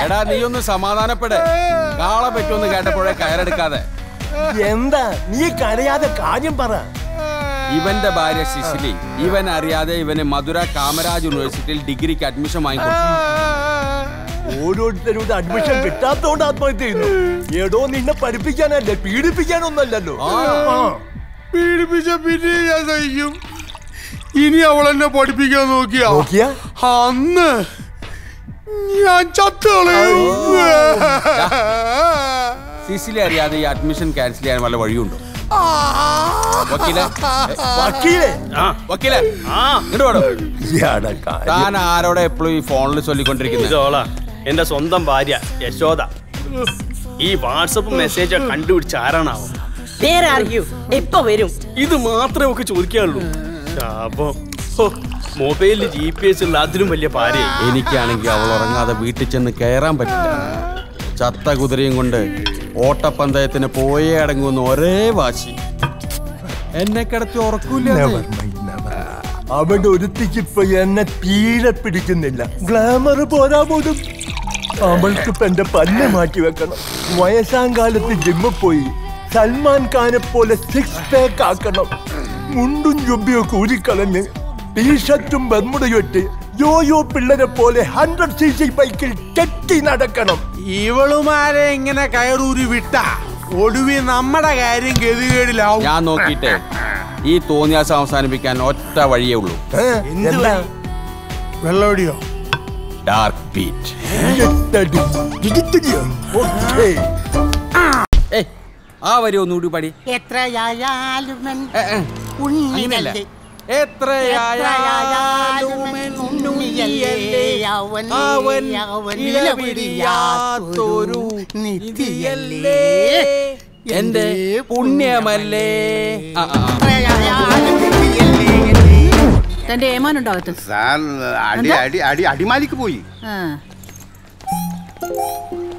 എടാ നീ ഒന്ന് സമാധാനപ്പെടേ. കാളെ പറ്റുമെന്ന് കേട്ടപ്പോഴേ കയറെടുക്കാതെ. എന്താ നീ കരയാതെ കാര്യം പറ. ഇവന്റെ ഭാര്യ സിസിലി ഇവൻ അറിയാതെ ഇവന് മധുര കാമരാജ് യൂണിവേഴ്സിറ്റിയിൽ ഡിഗ്രിക്ക് അഡ്മിഷൻ വാങ്ങിക്കൊടുത്തു. ഓരോരുത്തരുടെ അഡ്മിഷൻ കിട്ടാത്തോണ്ട് ആത്മഹത്യ ചെയ്യുന്നു. എടോ നിന്നെ പഠിപ്പിക്കാനല്ലേ, പീഡിപ്പിക്കാനൊന്നല്ലോ. പീഡിപ്പിച്ച പിന്നെ ഞാൻ സഹിക്കും. ഇനി അവളെന്നെ പഠിപ്പിക്കാൻ നോക്കിയാ അന്ന് ഞാൻ ചത്തോളയും. സിസിലി അറിയാതെ ഈ അഡ്മിഷൻ ക്യാൻസൽ ചെയ്യാൻ വല്ല വഴിയുണ്ടോ? താൻ ആരോടെ എപ്പോഴും ഈ ഫോണിൽ ചൊല്ലിക്കൊണ്ടിരിക്കുന്നത്? എന്റെ സ്വന്തം ഭാര്യ യശോദ. ഈ വാട്സപ്പ് മെസ്സേജ് കണ്ടുപിടിച്ച ആരാണാവും? എപ്പോ വരും? ഇത് മാത്രമേ ഒക്കെ ചോദിക്കാനുള്ളൂ. മൊബൈലിൽ GPS ഉള്ള അതിലും വലിയ ഭാര്യ. എനിക്കാണെങ്കിൽ അവൾ ഉറങ്ങാതെ വീട്ടിൽ ചെന്ന് കയറാൻ പറ്റില്ല. ചത്ത കുതിരയും കൊണ്ട് ഓട്ടപ്പന്തയത്തിന് പോയേ അടങ്ങുന്ന ഒരേ വാശി. എന്നെ കിടത്തി ഉറക്കൂല. അവിടെ ഒരുത്തിക്കിപ്പോ എന്നെ തീരെ പിടിക്കുന്നില്ല. ഗ്ലാമർ പോരാ പോലും. അവൾക്കിപ്പോ എന്റെ പല്ല് മാറ്റി വെക്കണം. വയസ്സാം കാലത്ത് ജിമ്മിൽ പോയി സൽമാൻ ഖാനെ പോലെ 6 പാക്ക് ആക്കണം. മുണ്ടും ജുബിയൊക്കെ ഊരിക്കളഞ്ഞ് ടീഷർട്ടും ബർമുടയും ഇട്ട് യോയോ പിള്ളേരെ പോലെ 100cc ബൈക്കിൽ കെട്ടി നടക്കണം. ഇവളുമാരെ ഇങ്ങനെ കയറൂരി വിട്ട ഒടുവി നമ്മുടെ കാര്യം ഗതികേടിലാവും. ഞാൻ നോക്കിട്ടെ ഈ തോന്നിയാസം അവസാനിപ്പിക്കാൻ ഒറ്റ വഴിയേ ഉള്ളൂ. വെള്ളോടിയോ? Dark beat. ആ വരി ഒന്നുകൂടി പാടി. എത്രയായാലും എന്റെ പുണ്യമല്ലേ. തന്റെ ഏമാനുണ്ടാകത്ത് അടിമാലിക്ക് പോയി.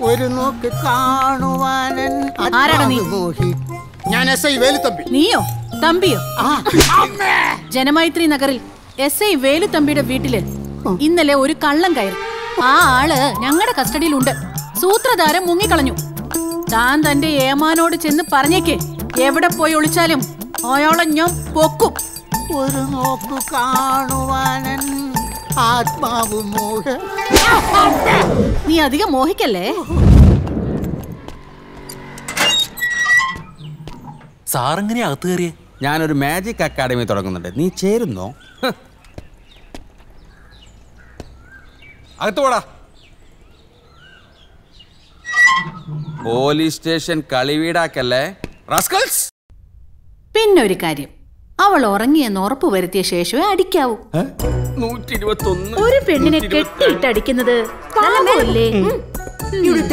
ഒരു നോക്ക് കാണുവാനൻ. ആരാണ് നീ? ഞാൻ SI വേലുത്തമ്പി. നീയോ? തമ്പിയോ? ജനമൈത്രി നഗറിൽ SI വേലുത്തമ്പിയുടെ വീട്ടില് ഇന്നലെ ഒരു കള്ളം കയറി. ആ ആള് ഞങ്ങളുടെ കസ്റ്റഡിയിലുണ്ട്. സൂത്രധാരൻ മുങ്ങിക്കളഞ്ഞു. താൻ തന്റെ ഏമാനോട് ചെന്ന് പറഞ്ഞേക്ക്. എവിടെ പോയി ഒളിച്ചാലും അയാളെ ഞാൻ പൊക്കും. ഒരു നോക്ക് കാണുവാനൻ ആത്മാവ് മോഹ. നീ അധികം മോഹിക്കല്ലേ. സാറെങ്ങനെ അകത്ത് കയറിയേ? ഞാനൊരു മാജിക് അക്കാഡമി തുടങ്ങുന്നുണ്ട്. നീ ചേരുന്നോ? അകത്ത് പോടാ. പോലീസ് സ്റ്റേഷൻ കളിവീടാക്കല്ലേ റാസ്കൽസ്. പിന്നൊരു കാര്യം, അവൾ ഉറങ്ങിയെന്ന് ഉറപ്പ് വരുത്തിയ ശേഷമേ അടിക്കാവൂ. 121. ഒരു പെണ്ണിനെ കെട്ടിയിട്ട് അടിക്കുന്നത് പാപമല്ലേ?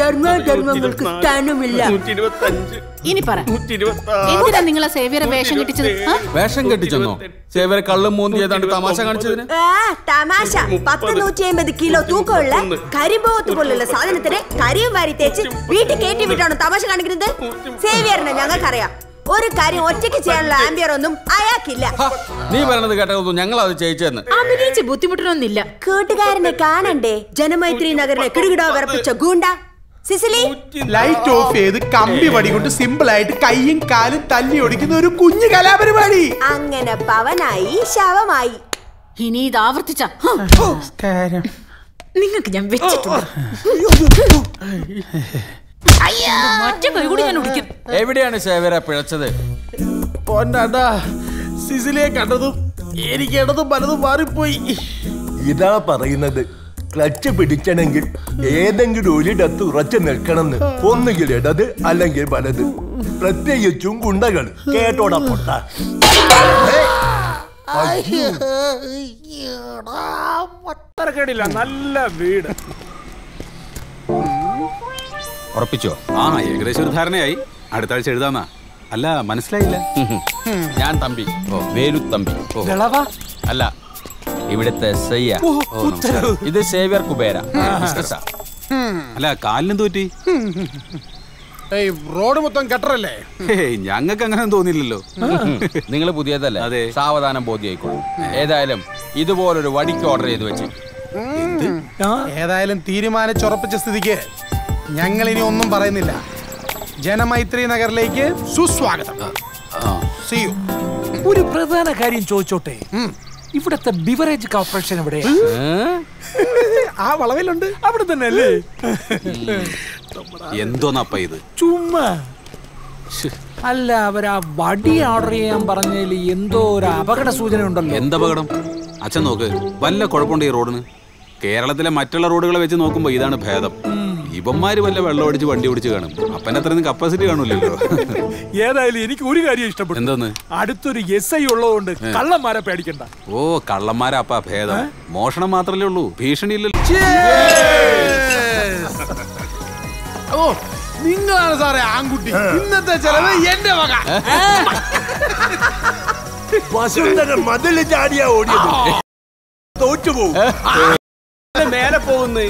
ധർമ്മങ്ങൾക്ക് സ്ഥാനമില്ല. 125. ഇനി പറ, എന്തിനാ നിങ്ങളെ സേവിയറെ വേഷം കെട്ടിച്ചത്? വേഷം കെട്ടിച്ചെന്നോ? സേവിയറെ കള്ളും മൂന്തി ഏതാണ്ട് തമാശ കാണിച്ചതിന്? തമാശ. 150 കിലോ തൂക്കമുള്ള കരിമ്പോത്ത് പോലുള്ള സാധനത്തിന് കരിയും വാരി തേച്ച് വീട്ടിൽ കയറ്റി വിട്ടാണോ തമാശ കാണിക്കുന്നത്? സേവിയറിനെ ഞങ്ങൾക്കറിയാം. ഒരു കാര്യം ഒറ്റയ്ക്ക് ചെയ്യാനുള്ള ആംബിയർ ഒന്നും അയാൾക്കില്ല. നീ പറയണത് കേട്ടതൊന്നും ഞങ്ങൾ അത് ചെയ്യിച്ചെന്ന്. അഭിനയിച്ച് ബുദ്ധിമുട്ടണമെന്നില്ല. കൂട്ടുകാരനെ കാണണ്ടേ? ജനമൈത്രി നഗറിലെ കിടുകിടോ വിറപ്പിച്ച ഗൂണ്ട സിസിലി. ലൈറ്റ് ഓഫ് ചെയ്ത് കമ്പി വടി കൊണ്ട് സിമ്പിൾ ആയിട്ട് കൈയും കാലും തല്ലി ഒടിക്കുന്ന ഒരു കുഞ്ഞു കലാപരിപാടി. അങ്ങനെ പവനായി ശവമായി. ഇനി ഇത് ആവർത്തിച്ച നിങ്ങൾക്ക് ഞാൻ വെച്ചിട്ടുണ്ട്. എവിടെയാണ് സേവ്യറെ പിഴച്ചത്? സിസിലിയെ കണ്ടതും എനിക്ക് ഇടതും പലതും മാറിപ്പോയി. ഇതാ പറയുന്നത്, ക്ലച്ച് പിടിക്കണമെങ്കിൽ ഏതെങ്കിലും ഒരിടത്ത് ഉറച്ചു നിൽക്കണമെന്ന്. ഒന്നുകിൽ ഇടത് അല്ലെങ്കിൽ വലത്. പ്രത്യേകിച്ചും ഗുണ്ടകൾ. കേട്ടോടാ പൊട്ട. നല്ല വീട്. ഉറപ്പിച്ചോ? ഏകദേശം ഒരു ധാരണയായി. അടുത്ത ആഴ്ച എഴുതാന്നാ. അല്ല, മനസ്സിലായില്ല. ഞാൻ തമ്പി, വേലുത്തമ്പി. അല്ല, ഇവിടുത്തെ SI. ഇത് സേവ്യർ കുബേര. അല്ല, കാലിനും തോറ്റി. റോഡ് മൊത്തം കെട്ടറല്ലേ? ഞങ്ങൾക്ക് അങ്ങനെ തോന്നില്ലല്ലോ. നിങ്ങൾ പുതിയതല്ലേ? സാവധാനം ബോധ്യായിക്കോളും. ഏതായാലും ഇതുപോലൊരു വടിക്ക് ഓർഡർ ചെയ്ത് വെച്ച് ഏതായാലും തീരുമാനിച്ചുറപ്പിച്ച സ്ഥിതിക്ക് ഞങ്ങൾ ഇനി ഒന്നും പറയുന്നില്ല. ജനമൈത്രി നഗറിലേക്ക് സുസ്വാഗതം. See you. ഒരു പ്രധാന കാര്യം ചോദിച്ചോട്ടെ, ഇവിടത്തെ ബിവറേജ് കോർപ്പറേഷൻ എവിടെ? ആ വളവിലുണ്ട്, അവിടെ തന്നെ അല്ലേ? എന്തോന്നപ്പ ഇത്? ചുമ്മാ അല്ല, അവരാ വടി ഓർഡർ ചെയ്യാൻ പറഞ്ഞതിൽ എന്തോ ഒരു അപകട സൂചന ഉണ്ടല്ലോ. എന്തപകടം? അച്ഛൻ നോക്ക്, വല്ല കുഴപ്പമുണ്ട് ഈ റോഡിന്? കേരളത്തിലെ മറ്റുള്ള റോഡുകളെ വെച്ച് നോക്കുമ്പോ ഇതാണ് ഭേദം. ഇവന്മാര് വല്ല വെള്ളം അടിച്ച് വണ്ടി ഓടിച്ച് കാണും. അപ്പൻ്റെ അത്രയൊന്നും കപ്പാസിറ്റി കാണൂലല്ലോ. ഏതായാലും എനിക്ക് ഒരു കാര്യം ഇഷ്ടപ്പെട്ടു. എന്തോന്ന്? അടുത്തൊരു SI ഉള്ളതുകൊണ്ട് കള്ളന്മാരെ പേടിക്കണ്ട. ഓ, കള്ളന്മാരാ അപ്പ ഭേദം. മോഷണം മാത്രല്ലേ ഉള്ളൂ, ഭീഷണിയില്ലല്ലോ. ഓ, നിങ്ങളാണ് സാറേ ആൺകുട്ടി. ഇന്നത്തെ ചെലവ് എന്റെ വക. വസുന്ധര മതില് ചാടിയാ ഓടിയത്. തോറ്റുപോകും. മേലെ പോകുന്നു.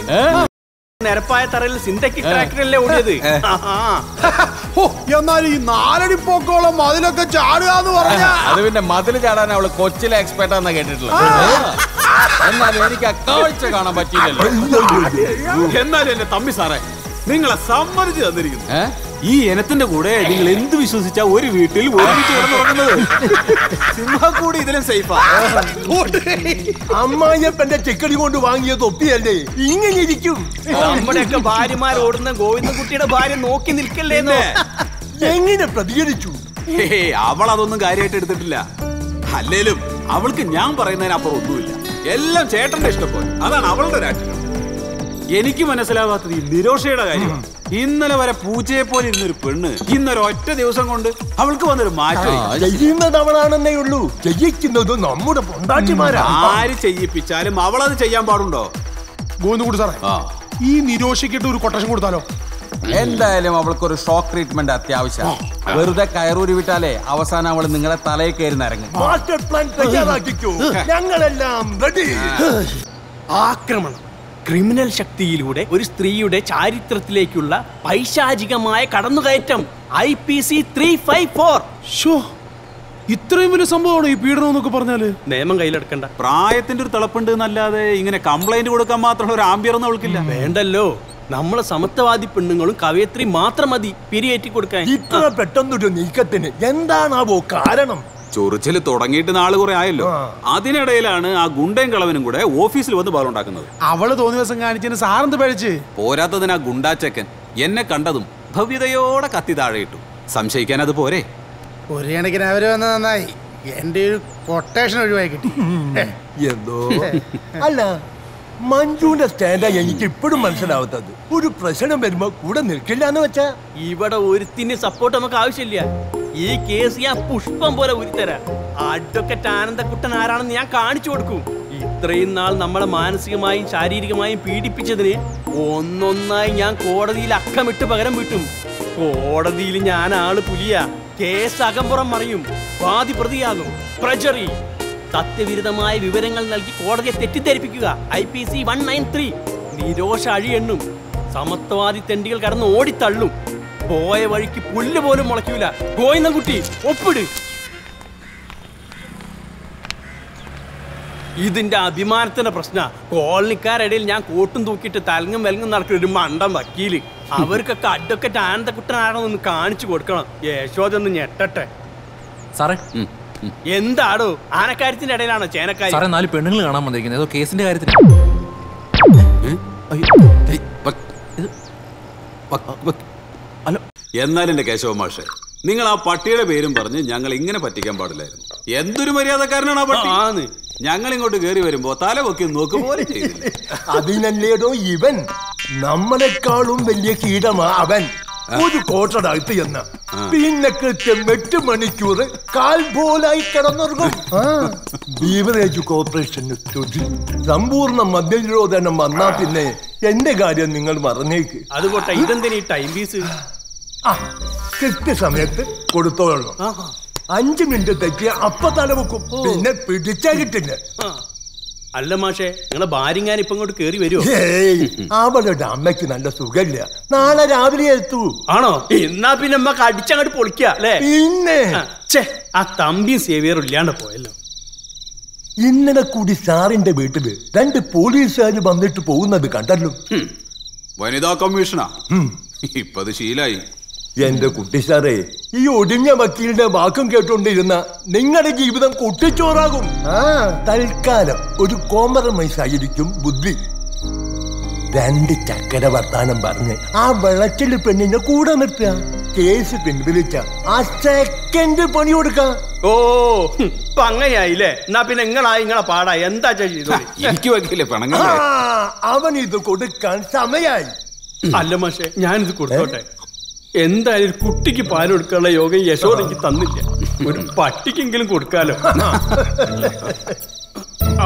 നിരപ്പായ തറയിൽ സിന്തറ്റിക് ട്രാക്ടറല്ലേ ഓടിയത്. എന്നാലും ഈ 4 അടി പൊക്കോളം അതിലൊക്കെ ചാടുക എന്ന് പറഞ്ഞാ അത് പിന്നെ മതില് ചാടാൻ അവള് കൊച്ചിലെ എക്സ്പെർട്ടാന്നാ കേട്ടിട്ടുള്ളത്. എന്നാലും എനിക്ക് കാഴ്ച കാണാൻ പറ്റിയില്ലല്ലോ. എന്നാലും എന്റെ തമ്പി സാറേ, നിങ്ങളെ സമ്മതിച്ചു തന്നിരിക്കുന്നു. ഈ ഇനത്തിന്റെ കൂടെ നിങ്ങൾ എന്ത് വിശ്വസിച്ചാ ഒരു വീട്ടിൽ ഒരുമിച്ച് കിടന്നുറങ്ങുന്നത്? സിംഹക്കൂടി ഇതിലും സേഫാ. അമ്മായിയപ്പന്റെ ചെക്കടി കൊണ്ട് വാങ്ങിയ തൊപ്പിയല്ലേ ഇങ്ങനെ ഇരിക്കും. നമ്മുടെയൊക്കെ ഭാര്യമാർ ഓടുന്ന ഗോവിന്ദൻകുട്ടിയുടെ ഭാര്യ നോക്കി നിൽക്കല്ലേന്നോ. എങ്ങനെ പ്രതികരിച്ചു? അവൾ അതൊന്നും കാര്യമായിട്ട് എടുത്തിട്ടില്ല. അല്ലേലും അവൾക്ക് ഞാൻ പറയുന്നതിനപ്പുറം ഒന്നുമില്ല. എല്ലാം ചേട്ടന്റെ ഇഷ്ടപ്പോലെ. അതാണ് അവളുടെ രാഷ്ട്രീയം. എനിക്ക് മനസ്സിലാവാത്തത് ഈ നിരോഷയുടെ കാര്യമാണ്. ഇന്നലെ വരെ പൂച്ചയെ പോലെ ഇരുന്നൊരു പെണ്ണ് ഇന്നൊരൊറ്റ ദിവസം കൊണ്ട് അവൾക്ക് വന്നൊരു മാറ്റം. ചെയ്യുന്നത് അവളാണെന്നേ ഉള്ളൂ, ചെയ്യിക്കുന്നത് നമ്മുടെ പൊണ്ടാട്ടിമാരാ. ആര് ചെയ്യിപ്പിച്ചാലും അവളത് ചെയ്യാൻ പാടുണ്ടോ? ഗോവിന്ദൻകുട്ടി സാറേ, ഈ നിരോഷിക്കിട്ട് ഒരു കൊട്ടേഷൻ കൊടുത്താലോ? എന്തായാലും അവൾക്കൊരു ഷോക്ക് ട്രീറ്റ്മെന്റ് അത്യാവശ്യം. വെറുതെ കയറൂരി വിട്ടാലേ അവസാനം അവള് നിങ്ങളെ തലയിൽ കയറി നിരങ്ങും. മാസ്റ്റർ പ്ലാൻ തയ്യാറാക്കിക്കോ, ഞങ്ങളെല്ലാം റെഡി. ആക്രമണം, ക്രിമിനൽ ശക്തിയിലൂടെ ഒരു സ്ത്രീയുടെ ചാരിത്രത്തിലേക്കുള്ള പൈശാചികമായ കടന്നുകയറ്റം. IPC 354. ഇത്രയും വലിയ സംഭവമാണ് ഈ പീഡനം എന്നൊക്കെ പറഞ്ഞാല്. നിയമം കയ്യിലെടുക്കണ്ട. പ്രായത്തിന്റെ ഒരു തിളപ്പുണ്ട് എന്നല്ലാതെ ഇങ്ങനെ കംപ്ലൈന്റ് കൊടുക്കാൻ മാത്രമുള്ള ഒരു ആംബിയറൊന്നും അവൾക്കില്ല. വേണ്ടല്ലോ, നമ്മളെ സമത്വവാദി പെണ്ണുങ്ങളും കവയത്രി മാത്രം മതി പിരിയേറ്റി കൊടുക്കാൻ. ഇത്ര പെട്ടെന്നൊരു നീക്കത്തിന് എന്താണാവോ കാരണം? ചൊറിച്ചില് തുടങ്ങിയിട്ട് നാള് കുറെ ആയല്ലോ. അതിനിടയിലാണ് ആ ഗുണ്ടയും കളവനും കൂടെ ഓഫീസിൽ വന്ന് ബഹളുണ്ടാക്കുന്നത്. അവള് തോന്നിയ ദിവസം കാണിച്ചതിന് സാറെന്ത് പഴിച്ച്? പോരാത്തതിന് ആ ഗുണ്ടാച്ചക്കൻ എന്നെ കണ്ടതും ഭവ്യതയോടെ കത്തി താഴെ ഇട്ടു. സംശയിക്കാൻ അത് പോരെ? ഒരു കണക്കിന് അവര് വന്ന് നന്നായി. എന്റെ ഒരു കൊട്ടേഷൻ ഒഴിവായി കിട്ടി. എന്തോ അല്ല, മഞ്ജുവിന്റെ സ്റ്റാൻഡാ എനിക്ക് ഇപ്പോഴും മനസ്സിലാവാത്തത്. ഒരു പ്രശ്നം വരുമ്പോ കൂടെ നിൽക്കില്ല എന്ന് വെച്ചാ. ഇവിടെ ഒരുത്തിന് സപ്പോർട്ട് നമുക്ക് ആവശ്യമില്ല. ഈ കേസ് ഞാൻ പുഷ്പം പോലെ ഉരുത്തരാം. അഡ്വക്കേറ്റ് ആനന്ദക്കുട്ടൻ ആരാണെന്ന് ഞാൻ കാണിച്ചു കൊടുക്കും. ഇത്രയും നാൾ നമ്മളെ മാനസികമായും ശാരീരികമായും പീഡിപ്പിച്ചതിന് ഒന്നൊന്നായി ഞാൻ കോടതിയിൽ അക്കമിട്ട് പകരം വീട്ടും. കോടതിയിൽ ഞാൻ ആള് പുലിയ. കേസ് അകമ്പുറം മറിയും, വാദി പ്രതിയാകും. പ്രജറി, സത്യവിരുദ്ധമായ വിവരങ്ങൾ നൽകി കോടതിയെ തെറ്റിദ്ധരിപ്പിക്കുക. IPC 193. നിരോഷ അഴിയെണ്ണും. സമത്വവാദി തെണ്ടികൾ കടന്ന് ഓടിത്തള്ളും. പോയ വഴിക്ക് പുല്ല് പോലും മുളയ്ക്കൂല. ഗോവിന്ദൻകുട്ടി ഒപ്പിട്. ഇതിന്റെ അഭിമാനത്തിന്റെ പ്രശ്ന. കോളനിക്കാരിടയിൽ ഞാൻ കോട്ടും തൂക്കിയിട്ട് തലങ്ങും വെലങ്ങും നടക്കുന്ന ഒരു മണ്ടം വക്കീല്. അവർക്കൊക്കെ അഡ്വക്കേറ്റ് ആനന്ദക്കുട്ടനാണെന്നൊന്ന് കാണിച്ചു കൊടുക്കണം. യശോദൊന്ന് ഞെട്ടട്ടെ. സാറേ, എന്താടോ ആനക്കാര്യത്തിന്റെ ഇടയിലാണോ ചേനക്കാരി? സാറേ, 4 പെണ്ണുങ്ങൾ കാണാൻ വന്നിരിക്കുന്നത് ഏതോ കേസിന്റെ കാര്യത്തിന്. എന്നാലും എന്റെ കേശവ മാഷെ, നിങ്ങൾ ആ പട്ടിയുടെ പേരും പറഞ്ഞ് ഞങ്ങൾ ഇങ്ങനെ പറ്റിക്കാൻ പാടില്ലായിരുന്നു. എന്തൊരു മര്യാദക്കാരനാണ് ആ പട്ടി. ഞങ്ങൾ ഇങ്ങോട്ട് കയറി വരുമ്പോ തല പൊക്കി നോക്കുപോലെ ചെയ്തില്ല. അതിനല്ലേടോ ഇവൻ നമ്മളെക്കാളും വലിയ കീടമാ അവൻ. ഒരു കോട്ടടകത്ത് എന്ന പിന്നെ കൃത്യം 8 മണിക്കൂർ കാൽ പോലായി കിടന്നുറങ്ങും. ബീവറേജ് കോർപ്പറേഷന് സമ്പൂർണ്ണ മദ്യനിരോധനം വന്നാ പിന്നെ എന്റെ കാര്യം നിങ്ങൾ മറന്നേക്ക്. അതുകൊട്ടെ, ഇതെന്തിനാ ഈ ടൈം പീസ്? കൃത്യസമയത്ത് കൊടുത്തോളൂ. 5 മിനിറ്റ് തെറ്റിയ അപ്പ തല വെക്കും, പിന്നെ പിടിച്ചാ കിട്ടില്ല. അല്ല മാഷേ, നിങ്ങളെ ഭാര്യങ്ങാൻ ഇപ്പൊ ഇങ്ങോട്ട് കേറി വരുമോ? അവളുടെ അമ്മയ്ക്ക് നല്ല സുഖമില്ല, നാളെ രാവിലെ എത്തൂ. ആണോ? എന്നാ പിന്നെ അമ്മക്ക് അടിച്ചങ്ങോട്ട് പൊളിക്ക അല്ലേ? പിന്നെ ആ തമ്പിയും സേവിയറും ഇല്ലാണ്ട് പോയല്ലോ. ഇന്നലെ കൂടി സാറിന്റെ വീട്ടില് 2 പോലീസുകാർ വന്നിട്ട് പോകുന്നത് കണ്ടല്ലോ. വനിതാ കമ്മീഷനാ. ഇപ്പത് ശീലായി. എന്റെ കുട്ടി സാറേ, ഈ ഒടിഞ്ഞ വക്കീലിന്റെ വാക്കും കേട്ടോണ്ടിരുന്ന നിങ്ങളുടെ ജീവിതം കുട്ടിച്ചോറാകും. തൽക്കാലം ഒരു കോംപ്രമൈസ് ആയിരിക്കും ബുദ്ധി. 2 ചക്കര വർത്താനം പറഞ്ഞ് ആ വെള്ളച്ചില് പെണ്ണിനെ കൂടെ നിർത്തുക. കേസ് പിൻവലിച്ച ആ സെക്കൻഡ് പണി കൊടുക്കാം. ഓ ഇപ്പൊ അങ്ങനെയായില്ലേ? എന്നാ പിന്നെ നിങ്ങളെ പാടാ എന്താ ചെയ്തു? എനിക്ക് വയ്ക്കില്ലേ പണങ്ങൾ. അവൻ ഇത് കൊടുക്കാൻ സമയായി. അല്ല മാഷെ, ഞാനിത് കൊടുത്തോട്ടെ. എന്തായാലും ഒരു കുട്ടിക്ക് പാൽ കൊടുക്കാനുള്ള യോഗം യശോദയ്ക്ക് തന്നില്ല. ഒരു പട്ടിക്കെങ്കിലും കൊടുക്കാലോ.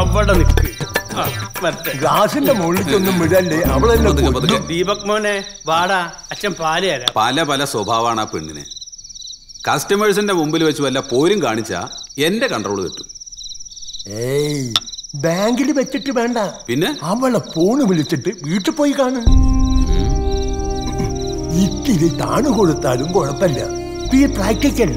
അവിടെ നിൽക്ക്. ഗ്ലാസിന്റെ മുകളിലേക്കൊന്നും വിടല്ലേ, അവളെന്നെ. ദീപക് മോനെ വാടാ, അച്ഛൻ പാല് തരാം. പല സ്വഭാവമാണ് ആ പെണ്ണിന്. കസ്റ്റമേഴ്സിന്റെ മുമ്പിൽ വെച്ച് വല്ല പോരും കാണിച്ചാ എന്റെ കൺട്രോൾ കിട്ടും. ഏയ്, ബാങ്കിൽ വെച്ചിട്ട് വേണ്ട. പിന്നെ അവളെ ഫോണ് വിളിച്ചിട്ട് വീട്ടിൽ പോയി കാണും. ഇത്തിരി താണു കൊടുത്താലും കുഴപ്പമില്ല. പ്രാക്ടിക്കൽ.